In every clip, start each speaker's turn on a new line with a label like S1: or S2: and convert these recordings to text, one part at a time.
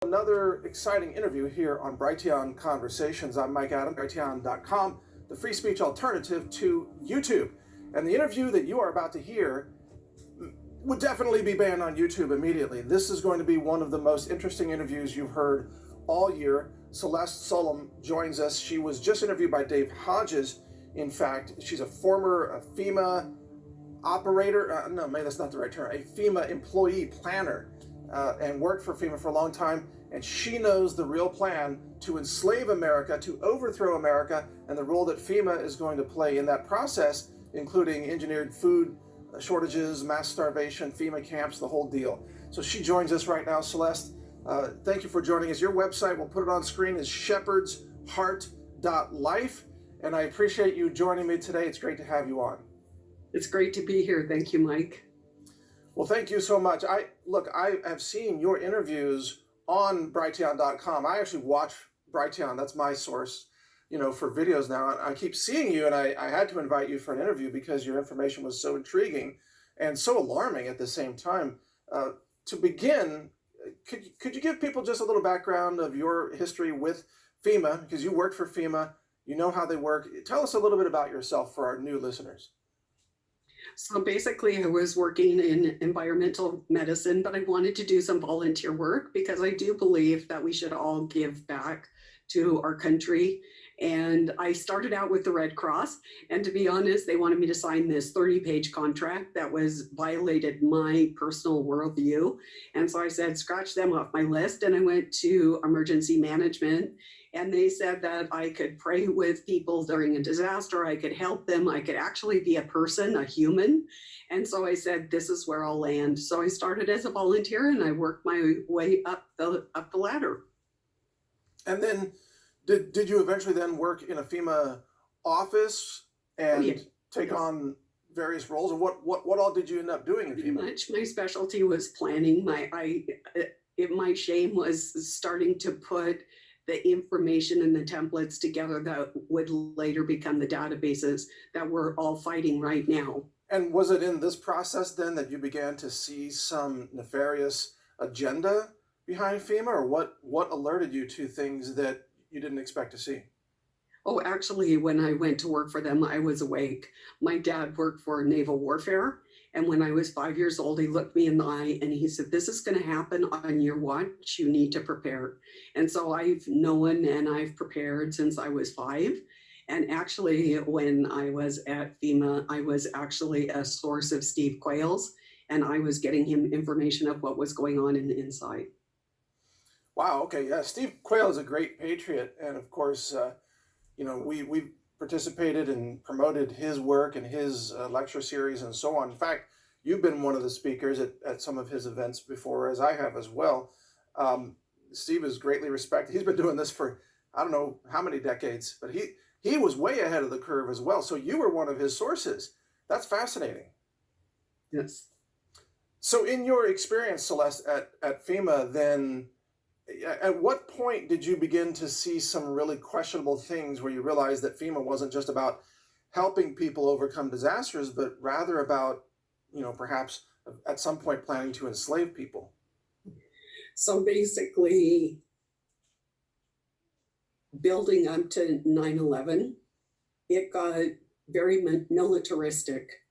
S1: Another exciting interview here on Brighteon Conversations. I'm Mike Adams, Brighteon.com, the free speech alternative to YouTube. And the interview that you are about to hear would definitely be banned on YouTube immediately. This is going to be one of the most interesting interviews you've heard all year. Celeste Solum joins us. She was just interviewed by Dave Hodges. In fact, she's a former FEMA operator. No, maybe that's not the right term. A FEMA employee planner. And worked for FEMA for a long time, and she knows the real plan to enslave America, to overthrow America, and the role that FEMA is going to play in that process, including engineered food shortages, mass starvation, FEMA camps, the whole deal. So she joins us right now. Celeste, thank you for joining us. Your website, we'll put it on screen, is shepherdsheart.life, and I appreciate you joining me today. It's great to have you on.
S2: It's great to be here. Thank you, Mike.
S1: Well, thank you so much. I have seen your interviews on Brighteon.com. I actually watch Brighteon. That's my source, for videos now. I keep seeing you, and I had to invite you for an interview because your information was so intriguing and so alarming at the same time. To begin, could you give people just a little background of your history with FEMA? Because you worked for FEMA, you know how they work. Tell us a little bit about yourself for our new listeners.
S2: So basically, I was working in environmental medicine, but I wanted to do some volunteer work because I do believe that we should all give back to our country. And I started out with the Red Cross. And to be honest, they wanted me to sign this 30-page contract that violated my personal worldview. And so I said, scratch them off my list. And I went to emergency management. And they said that I could pray with people during a disaster. I could help them. I could actually be a person, a human. And so I said, this is where I'll land. So I started as a volunteer and I worked my way up the ladder.
S1: And then did you eventually then work in a FEMA office and take on various roles? And what all did you end up doing in FEMA?
S2: Pretty much my specialty was planning. My shame was starting to put the information and the templates together that would later become the databases that we're all fighting right now.
S1: And was it in this process then that you began to see some nefarious agenda behind FEMA, or what alerted you to things that you didn't expect to see?
S2: Oh, actually, when I went to work for them, I was awake. My dad worked for naval warfare. And when I was 5 years old, he looked me in the eye and he said, this is going to happen on your watch. You need to prepare. And so I've known and I've prepared since I was 5. And actually, when I was at FEMA, I was actually a source of Steve Quayle's, and I was getting him information of what was going on in the inside.
S1: Wow. Okay. Yeah. Steve Quayle is a great patriot. And of course, we participated and promoted his work and his lecture series and so on. In fact, you've been one of the speakers at some of his events before, as I have as well. Steve is greatly respected. He's been doing this for, I don't know how many decades, but he was way ahead of the curve as well. So you were one of his sources. That's fascinating.
S2: Yes.
S1: So in your experience, Celeste, at FEMA, then, at what point did you begin to see some really questionable things where you realized that FEMA wasn't just about helping people overcome disasters, but rather about, perhaps at some point planning to enslave people?
S2: So basically, building up to 9/11, it got very militaristic.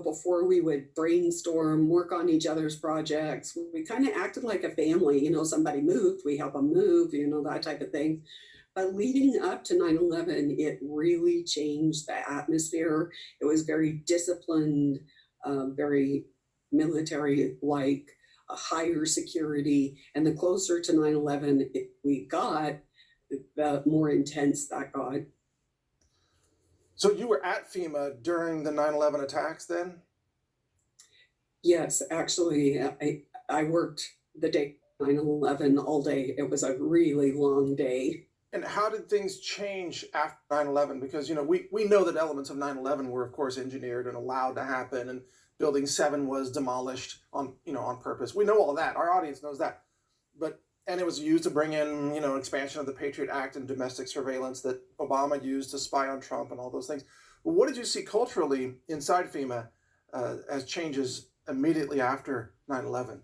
S2: Before we would brainstorm, work on each other's projects, we kind of acted like a family. Somebody moved, we help them move, that type of thing. But leading up to 9/11, it really changed the atmosphere. It was very disciplined, very military-like, a higher security. And the closer to 9/11 we got, the more intense that got.
S1: So you were at FEMA during the 9/11 attacks then?
S2: Yes, actually, I worked the day 9/11 all day. It was a really long day.
S1: And how did things change after 9/11? Because, we know that elements of 9/11 were, of course, engineered and allowed to happen, and Building 7 was demolished on purpose. We know all that. Our audience knows that. And it was used to bring in, expansion of the Patriot Act and domestic surveillance that Obama used to spy on Trump and all those things. But what did you see culturally inside FEMA as changes immediately after 9/11?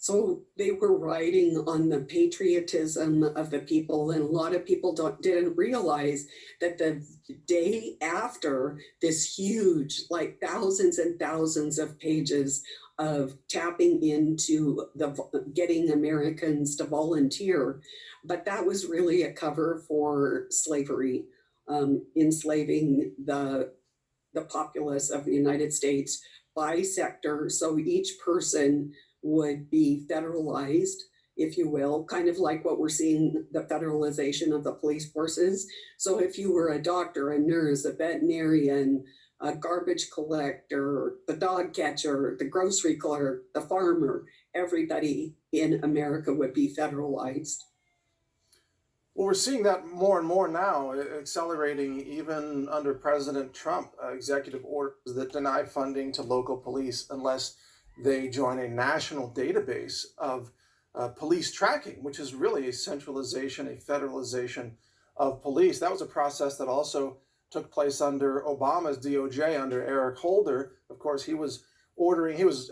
S2: So they were riding on the patriotism of the people, and a lot of people didn't realize that the day after this huge, like thousands and thousands of pages of tapping into the getting Americans to volunteer, but that was really a cover for slavery, enslaving the populace of the United States by sector. So each person would be federalized, if you will, kind of like what we're seeing the federalization of the police forces. So if you were a doctor, a nurse, a veterinarian, a garbage collector, the dog catcher, the grocery clerk, the farmer, everybody in America would be federalized.
S1: Well, we're seeing that more and more now, accelerating even under President Trump, executive orders that deny funding to local police unless they join a national database of police tracking, which is really a centralization, a federalization of police. That was a process that also took place under Obama's DOJ, under Eric Holder. Of course, he was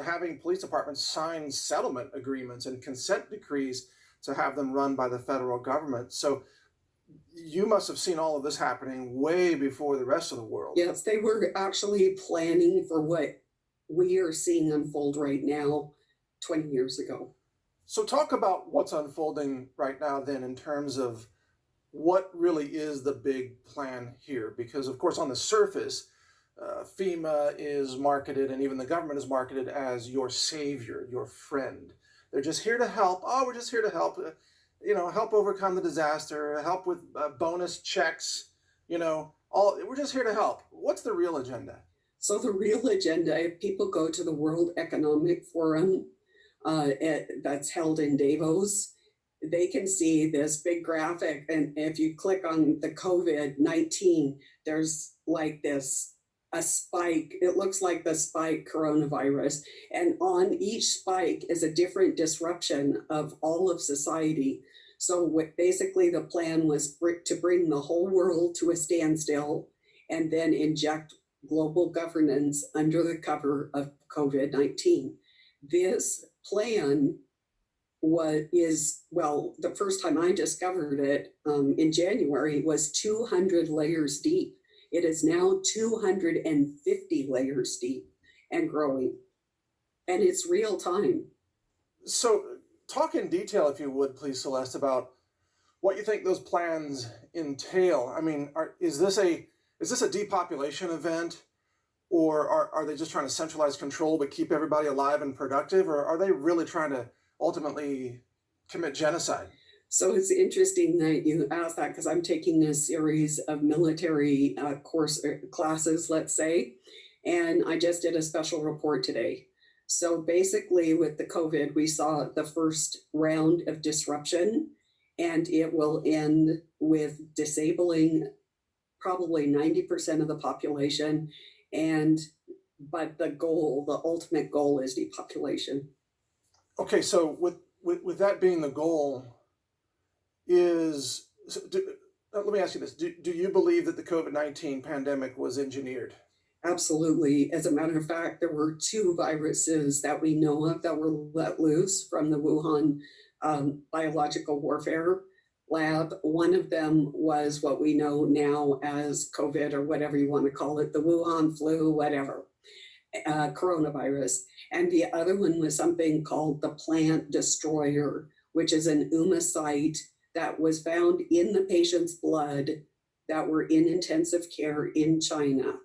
S1: having police departments sign settlement agreements and consent decrees to have them run by the federal government. So you must have seen all of this happening way before the rest of the world.
S2: Yes, they were actually planning for what we are seeing unfold right now 20 years ago.
S1: So talk about what's unfolding right now then in terms of what really is the big plan here. Because of course on the surface, FEMA is marketed, and even the government is marketed as your savior, your friend. They're just here to help. Oh, we're just here to help, help overcome the disaster, help with bonus checks, we're just here to help. What's the real agenda?
S2: So the real agenda, if people go to the World Economic Forum that's held in Davos, they can see this big graphic. And if you click on the COVID-19, there's like a spike. It looks like the spike coronavirus. And on each spike is a different disruption of all of society. So basically the plan was to bring the whole world to a standstill and then inject global governance under the cover of COVID-19. This plan the first time I discovered it in January was 200 layers deep. It is now 250 layers deep and growing. And it's real time.
S1: So talk in detail, if you would, please, Celeste, about what you think those plans entail. I mean, is this a depopulation event, or are they just trying to centralize control but keep everybody alive and productive, or are they really trying to ultimately commit genocide?
S2: So it's interesting that you asked that, because I'm taking a series of military classes, let's say, and I just did a special report today. So basically with the COVID, we saw the first round of disruption, and it will end with disabling probably 90% of the population. But the ultimate goal is depopulation.
S1: Okay, so with that being the goal, let me ask you this. Do you believe that the COVID-19 pandemic was engineered?
S2: Absolutely. As a matter of fact, there were 2 viruses that we know of that were let loose from the Wuhan biological warfare lab. One of them was what we know now as COVID, or whatever you want to call it, the Wuhan flu, whatever, coronavirus. And the other one was something called the plant destroyer, which is an oomycete that was found in the patient's blood that were in intensive care in China.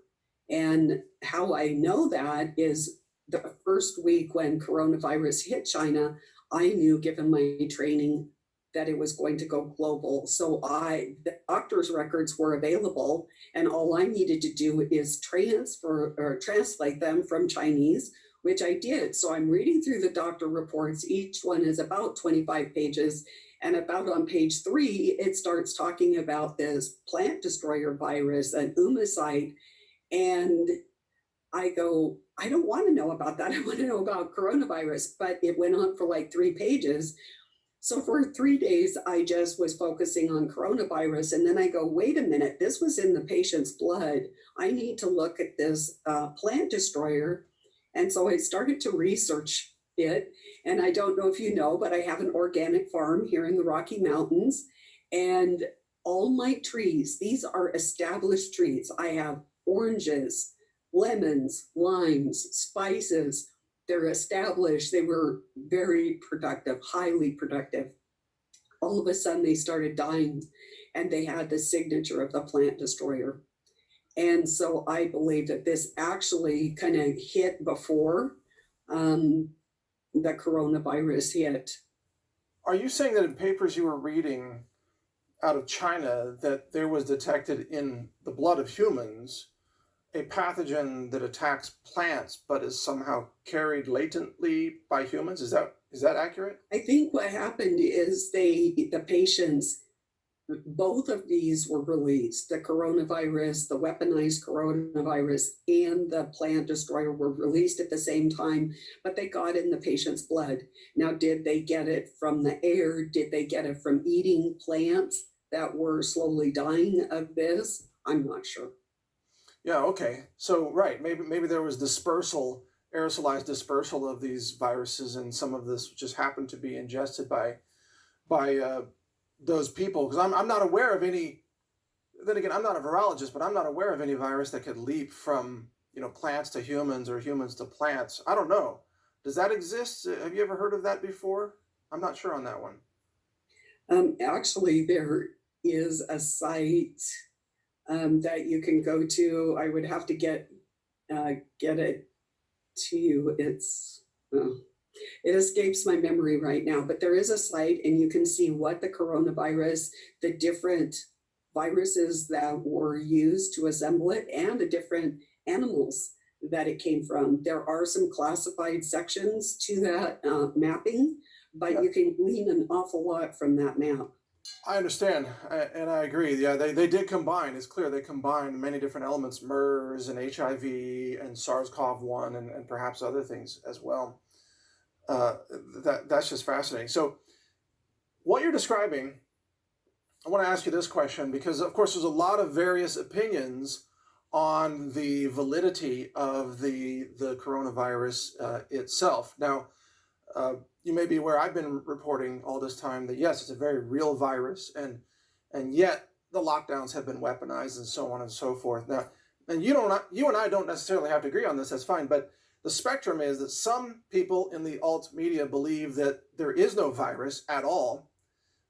S2: And how I know that is the first week when coronavirus hit China, I knew, given my training, that it was going to go global. So the doctor's records were available, and all I needed to do is translate them from Chinese, which I did. So I'm reading through the doctor reports. Each one is about 25 pages. And about on page 3, it starts talking about this plant destroyer virus, an oomycete. And I go, I don't want to know about that. I want to know about coronavirus. But it went on for like 3 pages. So for 3 days, I just was focusing on coronavirus. And then I go, wait a minute, this was in the patient's blood. I need to look at this plant destroyer. And so I started to research it. And I don't know if you know, but I have an organic farm here in the Rocky Mountains. And all my trees, these are established trees. I have oranges, lemons, limes, spices. They're established. They were very productive, highly productive. All of a sudden, they started dying and they had the signature of the plant destroyer. And so I believe that this actually kind of hit before um, the coronavirus hit.
S1: Are you saying that in papers you were reading out of China that there was detected in the blood of humans a pathogen that attacks plants but is somehow carried latently by humans? Is that accurate?
S2: I think what happened is the patients, both of these were released. The coronavirus, the weaponized coronavirus, and the plant destroyer were released at the same time, but they got in the patient's blood. Now, did they get it from the air? Did they get it from eating plants that were slowly dying of this? I'm not sure.
S1: Yeah, okay. So right, maybe there was dispersal, aerosolized dispersal of these viruses, and some of this just happened to be ingested by those people. Because I'm not aware of any. Then again, I'm not a virologist, but I'm not aware of any virus that could leap from plants to humans or humans to plants. I don't know. Does that exist? Have you ever heard of that before? I'm not sure on that one.
S2: Actually, there is a site that you can go to. I would have to get it to you. It escapes my memory right now, but there is a site, and you can see what the coronavirus, the different viruses that were used to assemble it, and the different animals that it came from. There are some classified sections to that mapping, but
S1: Yeah,
S2: you can glean an awful lot from that map.
S1: I understand, and I agree. Yeah, they did combine. It's clear they combined many different elements: MERS and HIV and SARS-CoV-1 and perhaps other things as well. Uh, that's just fascinating. So, what you're describing, I want to ask you this question because, of course, there's a lot of various opinions on the validity of the coronavirus itself. Now, uh, you may be aware I've been reporting all this time that yes, it's a very real virus, and yet the lockdowns have been weaponized and so on and so forth. Now, and you and I don't necessarily have to agree on this. That's fine, but the spectrum is that some people in the alt media believe that there is no virus at all.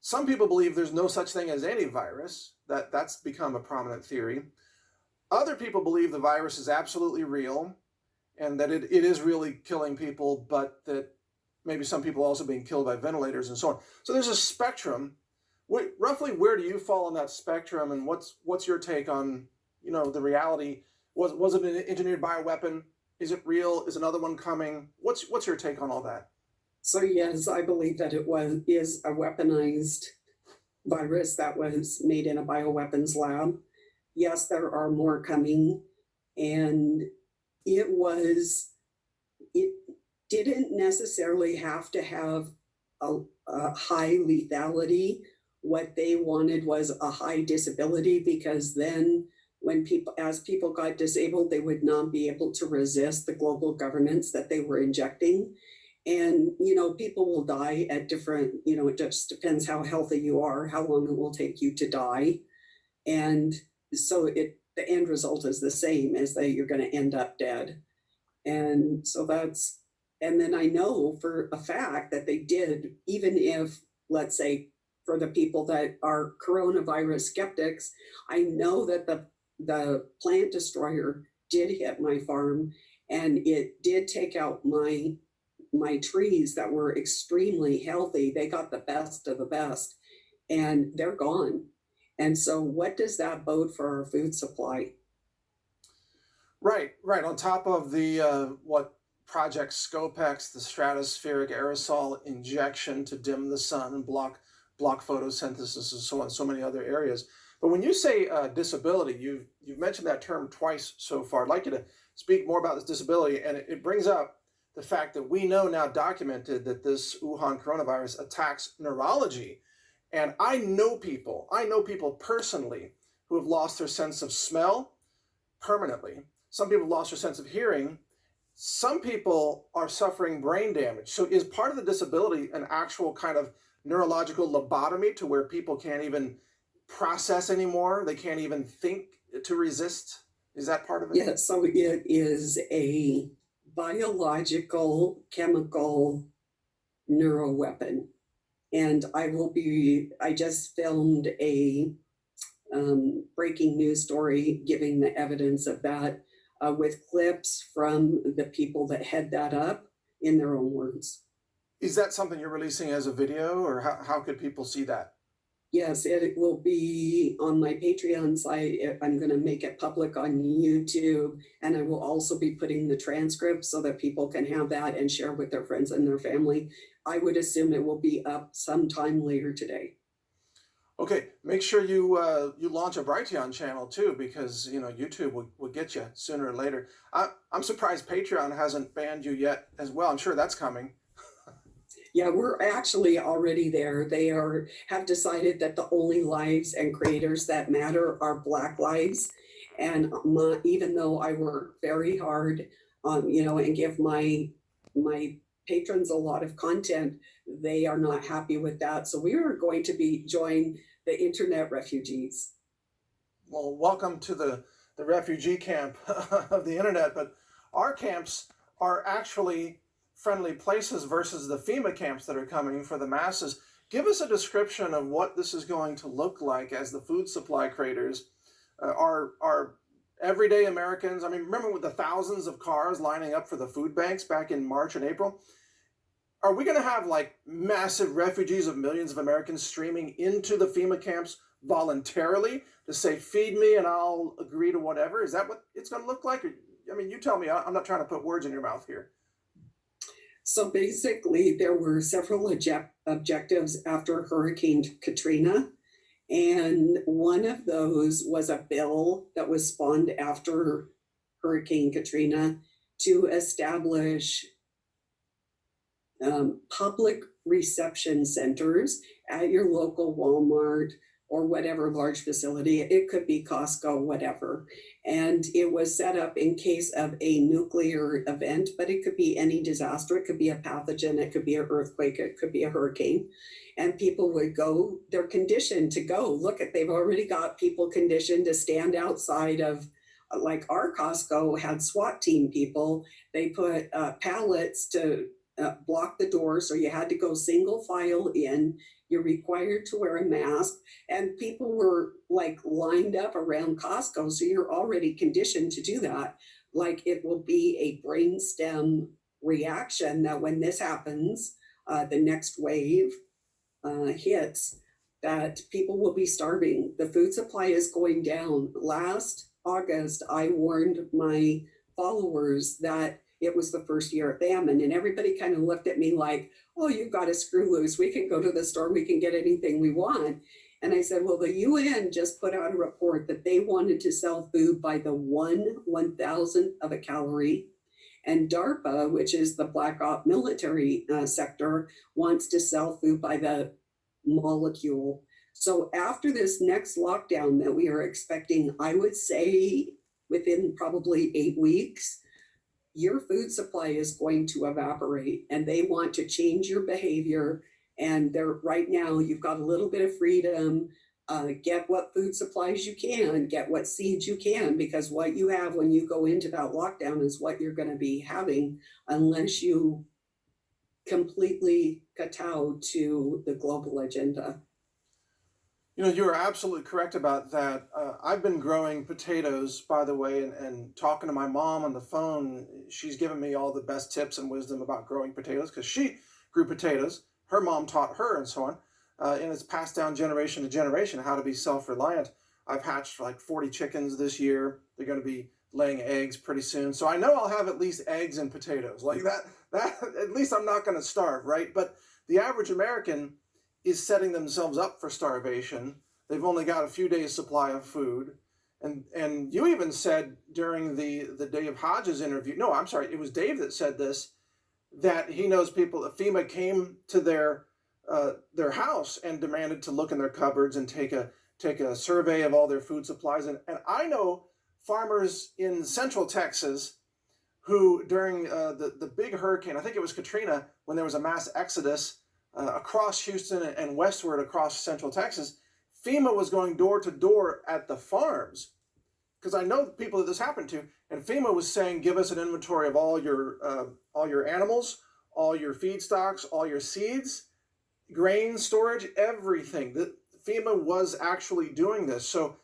S1: Some people believe there's no such thing as any virus. That's become a prominent theory. Other people believe the virus is absolutely real and that it is really killing people, but that maybe some people also being killed by ventilators and so on. So there's a spectrum. Roughly, where do you fall on that spectrum, and what's your take on the reality? Was it an engineered bioweapon? Is it real? Is another one coming? What's your take on all that?
S2: So yes, I believe that is a weaponized virus that was made in a bioweapons lab. Yes, there are more coming, and it was it didn't necessarily have to have a high lethality. What they wanted was a high disability, because then as people got disabled, they would not be able to resist the global governance that they were injecting. And people will die at different, it just depends how healthy you are, how long it will take you to die. And so the end result is the same, is that you're going to end up dead. And so and then I know for a fact that they did, even if, let's say, for the people that are coronavirus skeptics, I know that the plant destroyer did hit my farm, and it did take out my trees that were extremely healthy. They got the best of the best, and they're gone. And so what does that bode for our food supply?
S1: Right, right. On top of the what Project Scopex, the stratospheric aerosol injection to dim the sun and block photosynthesis and so on, so many other areas. But when you say disability, you've mentioned that term twice so far. I'd like you to speak more about this disability, and it brings up the fact that we know now documented that this Wuhan coronavirus attacks neurology. And I know people personally who have lost their sense of smell permanently. Some people have lost their sense of hearing, some people are suffering brain damage. So is part of the disability an actual kind of neurological lobotomy to where people can't even process anymore? They can't even think to resist? Is that part of it?
S2: Yeah, so it is a biological, chemical neuroweapon. And I just filmed a breaking news story giving the evidence of that with clips from the people that head that up in their own words.
S1: Is that something you're releasing as a video, or how could people see that?
S2: Yes, it will be on my Patreon site. I'm going to make it public on YouTube, and I will also be putting the transcript so that people can have that and share with their friends and their family. I would assume it will be up sometime later today.
S1: Okay, make sure you launch a Brighteon channel too, because YouTube will get you sooner or later. I'm surprised Patreon hasn't banned you yet as well. I'm sure that's coming.
S2: Yeah, we're actually already there. Have decided that the only lives and creators that matter are Black lives. And even though I work very hard, and give my patrons a lot of content, they are not happy with that. So we are going to be join the internet refugees.
S1: Well, welcome to the refugee camp of the internet, but our camps are actually friendly places versus the FEMA camps that are coming for the masses. Give us a description of what this is going to look like as the food supply creators are everyday Americans. I mean, remember with the thousands of cars lining up for the food banks back in March and April? Are we going to have like massive refugees of millions of Americans streaming into the FEMA camps voluntarily to say, feed me and I'll agree to whatever? Is that what it's going to look like? I mean, you tell me. I'm not trying to put words in your mouth here.
S2: So basically, there were several objectives after Hurricane Katrina. And one of those was a bill that was spawned after Hurricane Katrina to establish public reception centers at your local Walmart or whatever large facility. It could be Costco, whatever. And it was set up in case of a nuclear event, but it could be any disaster. It could be a pathogen, it could be an earthquake, it could be a hurricane. And people would go, they're conditioned to go. Look at, they've already got people conditioned to stand outside of, like our Costco had SWAT team people. They put pallets to block the door, so you had to go single file in. You're required to wear a mask, and people were like lined up around Costco, so you're already conditioned to do that. Like it will be a brainstem reaction that when this happens, the next wave hits, that people will be starving. The food supply is going down. Last August, I warned my followers that it was the first year of famine, and everybody kind of looked at me like, oh, you've got to screw loose. We can go to the store, we can get anything we want. And I said, well, the UN just put out a report that they wanted to sell food by the 1/1000th of a calorie. And DARPA, which is the Black Op military sector, wants to sell food by the molecule. So after this next lockdown that we are expecting, I would say within probably 8 weeks, your food supply is going to evaporate, and they want to change your behavior. And they're right now, you've got a little bit of freedom. Get what food supplies you can, get what seeds you can, because what you have when you go into that lockdown is what you're going to be having unless you completely kowtow to the global agenda.
S1: You are absolutely correct about that. I've been growing potatoes, by the way, and talking to my mom on the phone. She's given me all the best tips and wisdom about growing potatoes because she grew potatoes. Her mom taught her and so on. And it's passed down generation to generation how to be self-reliant. I've hatched like 40 chickens this year. They're going to be laying eggs pretty soon. So I know I'll have at least eggs and potatoes. Like that at least I'm not going to starve, right? But the average American is setting themselves up for starvation. They've only got a few days supply of food. And you even said during the Day of Hodges interview, no, I'm sorry, it was Dave that said this, that he knows people, FEMA came to their house and demanded to look in their cupboards and take a survey of all their food supplies. And I know farmers in Central Texas who during the big hurricane, I think it was Katrina, when there was a mass exodus across Houston and westward across central Texas, FEMA was going door to door at the farms, because I know people that this happened to, and FEMA was saying, give us an inventory of all your animals, all your feedstocks, all your seeds, grain storage, everything. That FEMA was actually doing this. So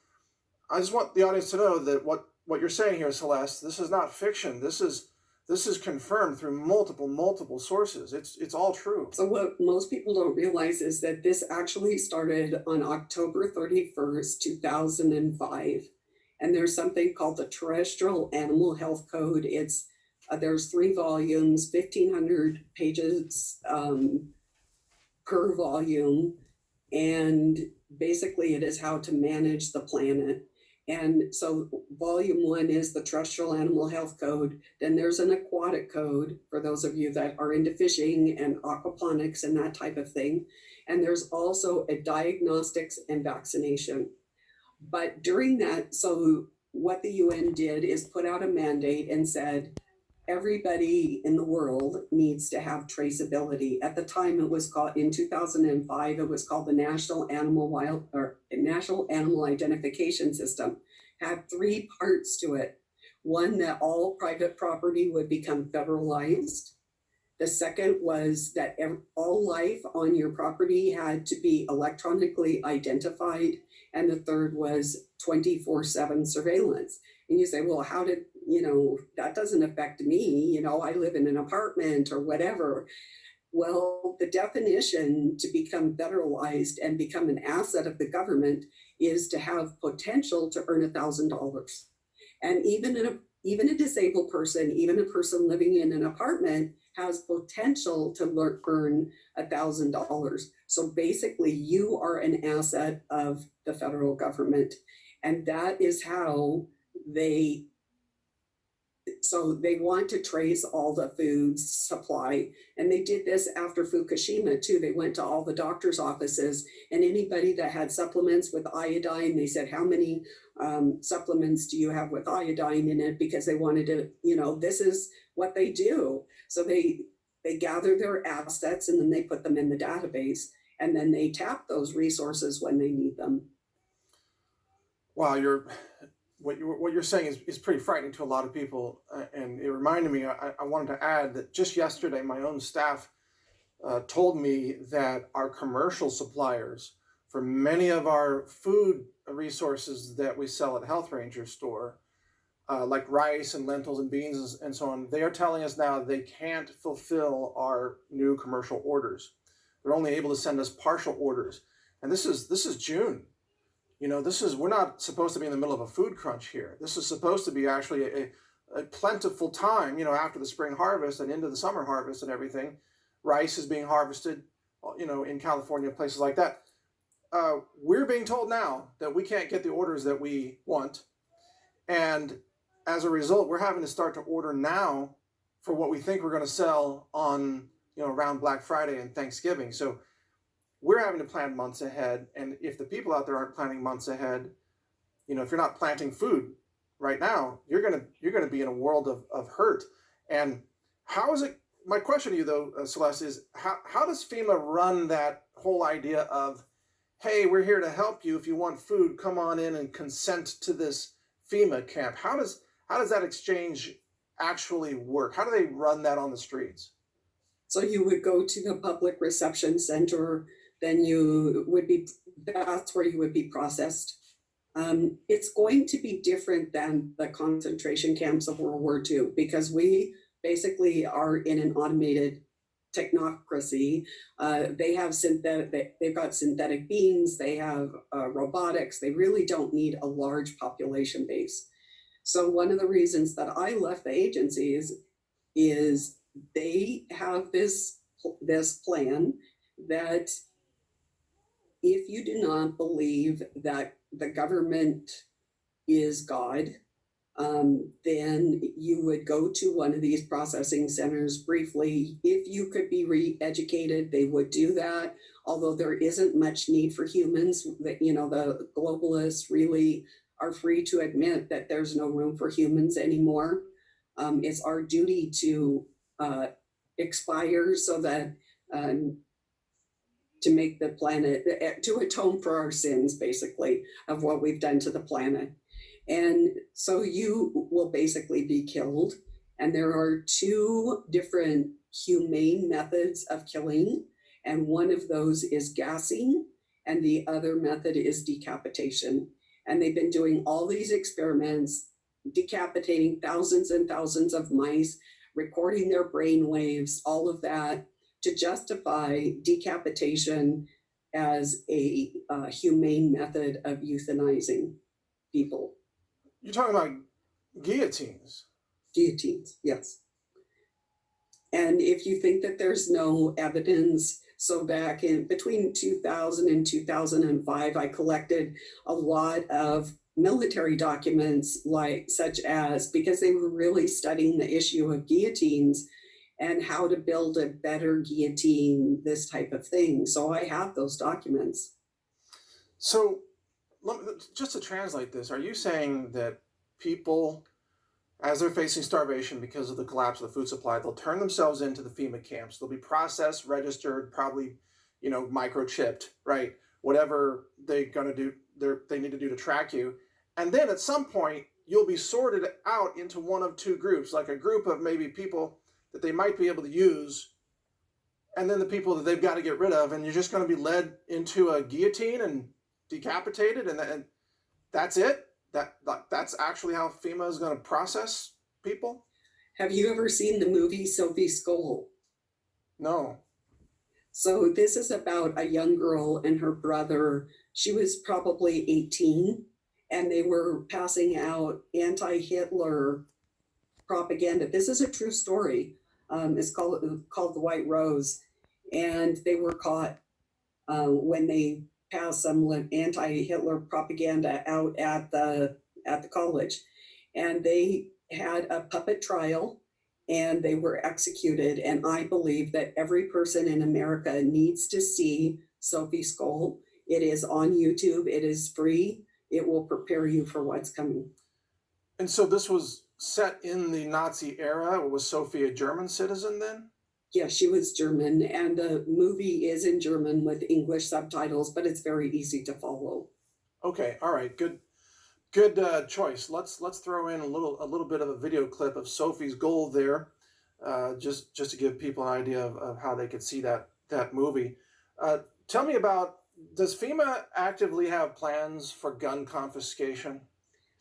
S1: I just want the audience to know that what you're saying here, Celeste, this is not fiction. This is confirmed through multiple sources. It's all true.
S2: So what most people don't realize is that this actually started on October 31st, 2005. And there's something called the Terrestrial Animal Health Code. It's there's 3 volumes, 1,500 pages per volume. And basically it is how to manage the planet. And so volume 1 is the Terrestrial Animal Health Code. Then there's an aquatic code for those of you that are into fishing and aquaponics and that type of thing. And there's also a diagnostics and vaccination. But during that, so what the UN did is put out a mandate and said, everybody in the world needs to have traceability. At the time, it was called, in 2005, it was called the National Animal Identification System. Had 3 parts to it. One, that all private property would become federalized. The second was that all life on your property had to be electronically identified. And the third was 24/7 surveillance. And you say, well, how did, that doesn't affect me, I live in an apartment or whatever. Well, the definition to become federalized and become an asset of the government is to have potential to earn $1,000. And even a disabled person, even a person living in an apartment has potential to earn $1,000. So basically you are an asset of the federal government. And that is how they want to trace all the food supply. And they did this after Fukushima too. They went to all the doctor's offices, and anybody that had supplements with iodine, they said, how many supplements do you have with iodine in it? Because they wanted to, this is what they do. So they gather their assets and then they put them in the database, and then they tap those resources when they need them.
S1: Wow, what you're saying is pretty frightening to a lot of people, and it reminded me. I wanted to add that just yesterday, my own staff told me that our commercial suppliers for many of our food resources that we sell at Health Ranger store, like rice and lentils and beans and so on, they are telling us now they can't fulfill our new commercial orders. They're only able to send us partial orders, and this is June. We're not supposed to be in the middle of a food crunch here. This is supposed to be actually a plentiful time, after the spring harvest and into the summer harvest and everything. Rice is being harvested, in California, places like that. We're being told now that we can't get the orders that we want. And as a result, we're having to start to order now for what we think we're going to sell on, around Black Friday and Thanksgiving. So we're having to plan months ahead. And if the people out there aren't planning months ahead, if you're not planting food right now, you're gonna be in a world of hurt. And how is it? My question to you though, Celeste, is how does FEMA run that whole idea of, hey, we're here to help you. If you want food, come on in and consent to this FEMA camp. How does that exchange actually work? How do they run that on the streets?
S2: So you would go to the public reception center, then that's where you would be processed. It's going to be different than the concentration camps of World War II, because we basically are in an automated technocracy. They've got synthetic beans, they have robotics. They really don't need a large population base. So one of the reasons that I left the agencies is they have this plan that if you do not believe that the government is God, then you would go to one of these processing centers briefly. If you could be re-educated, they would do that. Although there isn't much need for humans, that the globalists really are free to admit that there's no room for humans anymore. It's our duty to expire so that to make the planet, to atone for our sins, basically, of what we've done to the planet. And so you will basically be killed. And there are two different humane methods of killing. And one of those is gassing, and the other method is decapitation. And they've been doing all these experiments, decapitating thousands and thousands of mice, recording their brain waves, all of that, to justify decapitation as a humane method of euthanizing people.
S1: You're talking about guillotines.
S2: Guillotines, yes. And if you think that there's no evidence, so back in between 2000 and 2005, I collected a lot of military documents, like such as, because they were really studying the issue of guillotines and how to build a better guillotine, this type of thing. So I have those documents.
S1: So, just to translate this, are you saying that people, as they're facing starvation because of the collapse of the food supply, they'll turn themselves into the FEMA camps? They'll be processed, registered, probably, microchipped, right? Whatever they're gonna do, they need to do to track you, and then at some point you'll be sorted out into one of two groups, like a group of maybe people that they might be able to use, and then the people that they've got to get rid of, and you're just going to be led into a guillotine and decapitated, and that's it. That's actually how FEMA is going to process people.
S2: Have you ever seen the movie Sophie's Skull?
S1: No.
S2: So this is about a young girl and her brother. She was probably 18, and they were passing out anti-Hitler propaganda. This is a true story. It's called The White Rose, and they were caught when they passed some anti-Hitler propaganda out at the college, and they had a puppet trial, and they were executed. And I believe that every person in America needs to see Sophie's Skull. It is on YouTube. It is free. It will prepare you for what's coming.
S1: And so this was set in the Nazi era. Was Sophie a German citizen then?
S2: Yeah, she was German, and the movie is in German with English subtitles, but it's very easy to follow.
S1: Okay, all right, good choice. Let's throw in a little bit of a video clip of Sophie's Gold there, just to give people an idea of how they could see that movie. Tell me about, does FEMA actively have plans for gun confiscation?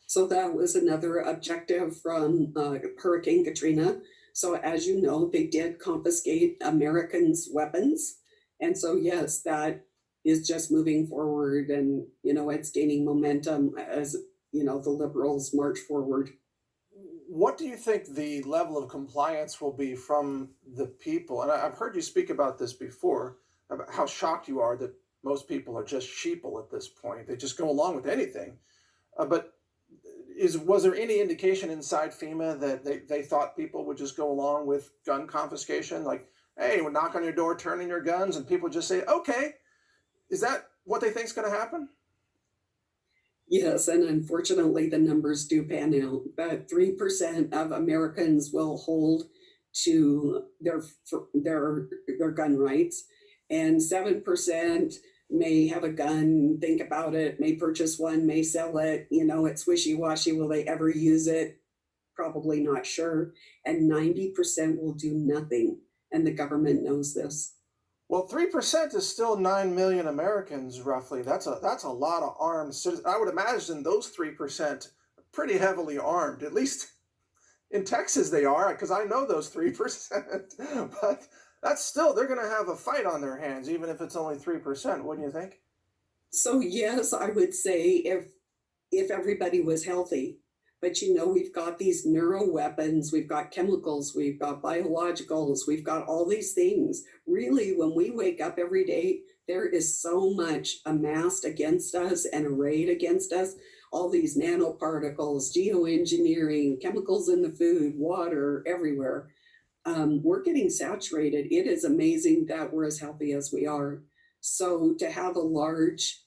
S2: So that was another objective from Hurricane Katrina. So as you know, they did confiscate Americans' weapons. And so, yes, that is just moving forward, and, it's gaining momentum as, the liberals march forward.
S1: What do you think the level of compliance will be from the people? And I've heard you speak about this before, about how shocked you are that most people are just sheeple at this point. They just go along with anything. But was there any indication inside FEMA that they thought people would just go along with gun confiscation? Like, hey, we'll knock on your door, turn in your guns, and people just say, okay. Is that what they think is going to happen?
S2: Yes, and unfortunately, the numbers do pan out. But 3% of Americans will hold to their gun rights, and 7% may have a gun, think about it, may purchase one, may sell it. It's wishy-washy. Will they ever use it? Probably not sure. And 90% will do nothing, and the government knows this.
S1: Well, 3% is still 9 million Americans, roughly. That's a lot of armed citizens. I would imagine those 3% are pretty heavily armed. At least in Texas they are, because I know those 3%. But that's still, they're going to have a fight on their hands, even if it's only 3%, wouldn't you think?
S2: So yes, I would say if everybody was healthy. But we've got these neuro weapons, we've got chemicals, we've got biologicals, we've got all these things. Really, when we wake up every day, there is so much amassed against us and arrayed against us. All these nanoparticles, geoengineering, chemicals in the food, water, everywhere. We're getting saturated. It is amazing that we're as healthy as we are. So to have a large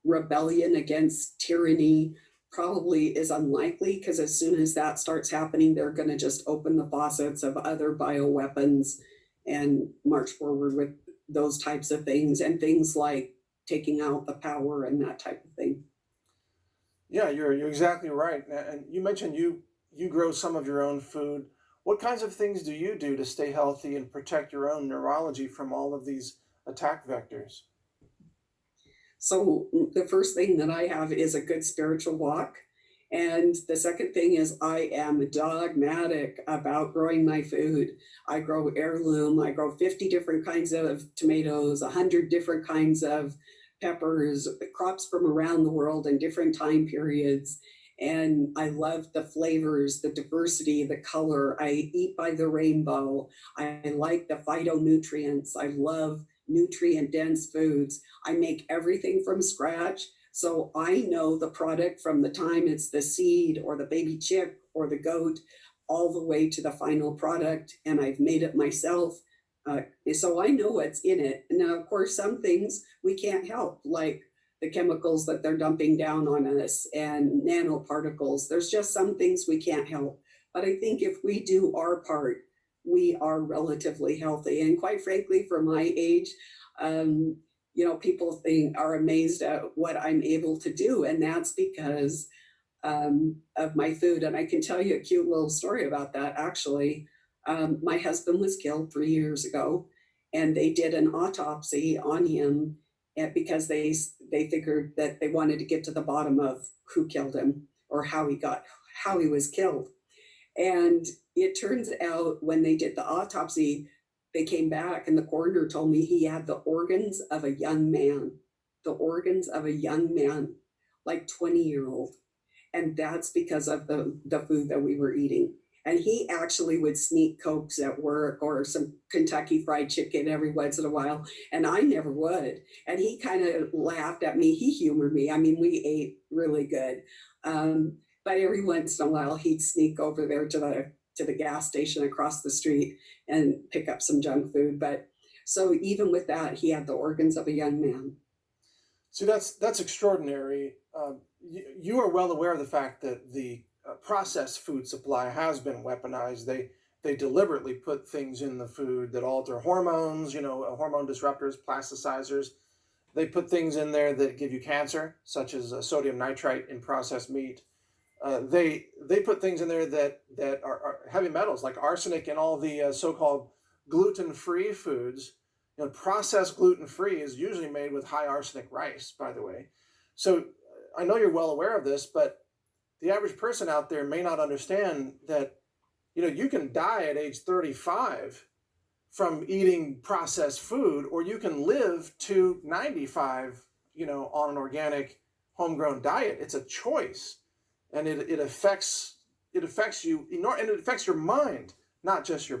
S2: rebellion against tyranny probably is unlikely because as soon as that starts happening, they're going to just open the faucets of other bioweapons and march forward with those types of things and things like taking out the power and that type of thing.
S1: Yeah, you're exactly right. And you mentioned you grow some of your own food. What kinds of things do you do to stay healthy and protect your own neurology from all of these attack vectors?
S2: So the first thing that I have is a good spiritual walk. And the second thing is I am dogmatic about growing my food. I grow heirloom. I grow 50 different kinds of tomatoes, 100 different kinds of peppers, crops from around the world in different time periods. And I love the flavors, the diversity, the color. I eat by the rainbow. I like the phytonutrients. I love nutrient dense foods. I make everything from scratch. So I know the product from the time it's the seed or the baby chick or the goat all the way to the final product. And I've made it myself. So I know what's in it. Now, of course, some things we can't help, like the chemicals that they're dumping down on us and nanoparticles. There's just some things we can't help. But I think if we do our part, we are relatively healthy. And quite frankly, for my age, um, people are amazed at what I'm able to do, and that's because of my food. And I can tell you a cute little story about that. Actually, my husband was killed 3 years ago, and they did an autopsy on him because they figured that they wanted to get to the bottom of who killed him or how he was killed. And it turns out when they did the autopsy, they came back and the coroner told me he had the organs of a young man, the organs of a young man, like 20-year-old. And that's because of the food that we were eating. And he actually would sneak Cokes at work or some Kentucky Fried Chicken every once in a while. And I never would. And he kind of laughed at me. He humored me. I mean, we ate really good. But every once in a while, he'd sneak over there to the gas station across the street and pick up some junk food. But so even with that, he had the organs of a young man.
S1: See, that's extraordinary. You are well aware of the fact that the processed food supply has been weaponized. They deliberately put things in the food that alter hormones, hormone disruptors, plasticizers. They put things in there that give you cancer, such as sodium nitrite in processed meat. They put things in there that are heavy metals, like arsenic in all the so-called gluten-free foods. Processed gluten-free is usually made with high arsenic rice, by the way. So I know you're well aware of this, but the average person out there may not understand that, you can die at age 35 from eating processed food, or you can live to 95, on an organic homegrown diet. It's a choice. And it affects you, and it affects your mind, not just your